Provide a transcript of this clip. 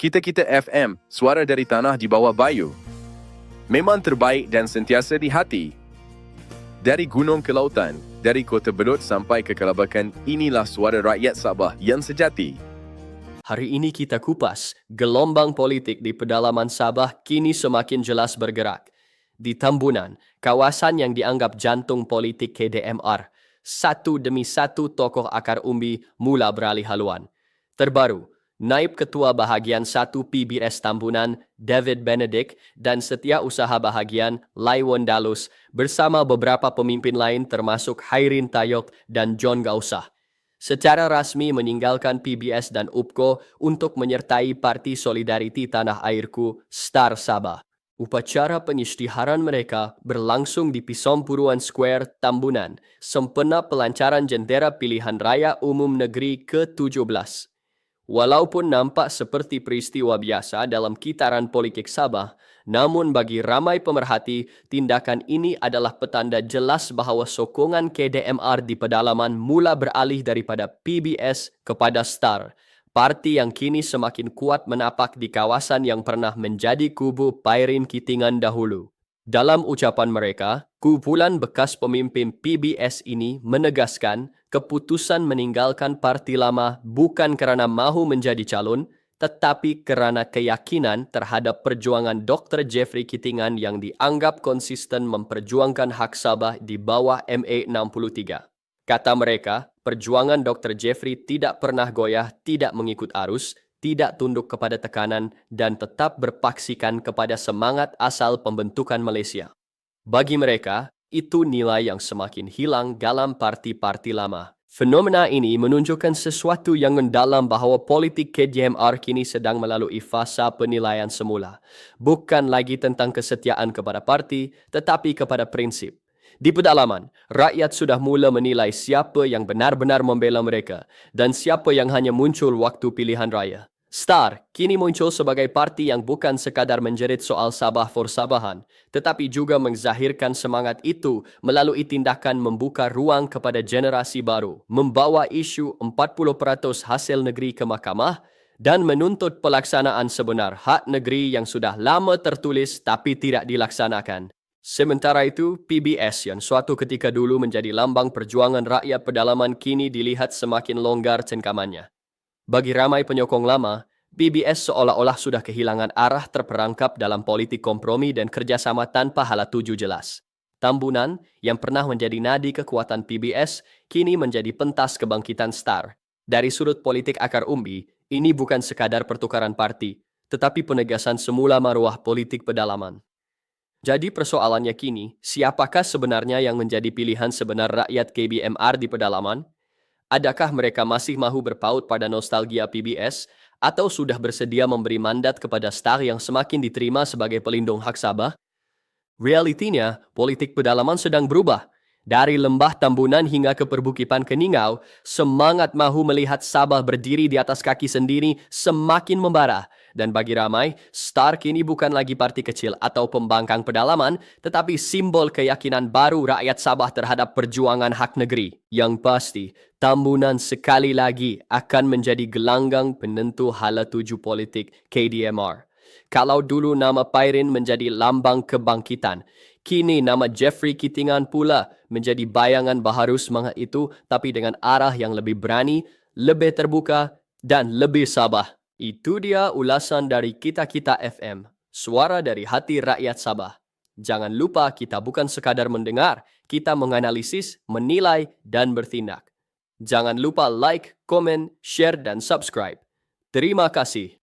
Kita-Kita FM, suara dari tanah di bawah bayu. Memang terbaik dan sentiasa di hati. Dari gunung ke lautan, dari kota Belud sampai ke Kelabakan, inilah suara rakyat Sabah yang sejati. Hari ini kita kupas, gelombang politik di pedalaman Sabah kini semakin jelas bergerak. Di Tambunan, kawasan yang dianggap jantung politik KDMR, satu demi satu tokoh akar umbi mula beralih haluan. Terbaru, Naib Ketua Bahagian 1 PBS Tambunan, David Benedict, dan Setiausaha Bahagian, Laiwon Dalus, bersama beberapa pemimpin lain termasuk Hairin Tayok dan John Gausah, secara rasmi meninggalkan PBS dan UPKO untuk menyertai Parti Solidariti Tanah Airku, STAR Sabah. Upacara pengisytiharan mereka berlangsung di Pisompuruan Square, Tambunan, sempena pelancaran jendera pilihan raya umum negeri ke-17. Walaupun nampak seperti peristiwa biasa dalam kitaran politik Sabah, namun bagi ramai pemerhati, tindakan ini adalah petanda jelas bahawa sokongan KDMR di pedalaman mula beralih daripada PBS kepada STAR, parti yang kini semakin kuat menapak di kawasan yang pernah menjadi kubu Pairin Kitingan dahulu. Dalam ucapan mereka, kumpulan bekas pemimpin PBS ini menegaskan keputusan meninggalkan parti lama bukan kerana mahu menjadi calon, tetapi kerana keyakinan terhadap perjuangan Dr. Jeffrey Kitingan yang dianggap konsisten memperjuangkan hak Sabah di bawah MA 63. Kata mereka, perjuangan Dr. Jeffrey tidak pernah goyah, tidak mengikut arus, tidak tunduk kepada tekanan dan tetap berpaksikan kepada semangat asal pembentukan Malaysia. Bagi mereka, itu nilai yang semakin hilang dalam parti-parti lama. Fenomena ini menunjukkan sesuatu yang mendalam bahawa politik KDMR kini sedang melalui fasa penilaian semula. Bukan lagi tentang kesetiaan kepada parti, tetapi kepada prinsip. Di pedalaman, rakyat sudah mula menilai siapa yang benar-benar membela mereka dan siapa yang hanya muncul waktu pilihan raya. STAR kini muncul sebagai parti yang bukan sekadar menjerit soal Sabah for Sabahan, tetapi juga menzahirkan semangat itu melalui tindakan membuka ruang kepada generasi baru, membawa isu 40% hasil negeri ke mahkamah dan menuntut pelaksanaan sebenar hak negeri yang sudah lama tertulis tapi tidak dilaksanakan. Sementara itu, PBS yang suatu ketika dulu menjadi lambang perjuangan rakyat pedalaman kini dilihat semakin longgar cengkamannya. Bagi ramai penyokong lama, PBS seolah-olah sudah kehilangan arah terperangkap dalam politik kompromi dan kerjasama tanpa hala tuju jelas. Tambunan, yang pernah menjadi nadi kekuatan PBS, kini menjadi pentas kebangkitan STAR. Dari sudut politik akar umbi, ini bukan sekadar pertukaran parti, tetapi penegasan semula maruah politik pedalaman. Jadi persoalannya kini, siapakah sebenarnya yang menjadi pilihan sebenar rakyat KDMR di pedalaman? Adakah mereka masih mahu berpaut pada nostalgia PBS atau sudah bersedia memberi mandat kepada STAR yang semakin diterima sebagai pelindung hak Sabah? Realitinya, politik pedalaman sedang berubah. Dari lembah Tambunan hingga ke perbukitan Keningau, semangat mahu melihat Sabah berdiri di atas kaki sendiri semakin membara. Dan bagi ramai, STAR kini bukan lagi parti kecil atau pembangkang pedalaman, tetapi simbol keyakinan baru rakyat Sabah terhadap perjuangan hak negeri. Yang pasti, Tambunan sekali lagi akan menjadi gelanggang penentu hala tuju politik KDMR. Kalau dulu nama Pairin menjadi lambang kebangkitan, kini nama Jeffrey Kitingan pula menjadi bayangan baharu semangat itu tapi dengan arah yang lebih berani, lebih terbuka dan lebih Sabah. Itu dia ulasan dari Kita-Kita FM, suara dari hati rakyat Sabah. Jangan lupa kita bukan sekadar mendengar, kita menganalisis, menilai dan bertindak. Jangan lupa like, komen, share dan subscribe. Terima kasih.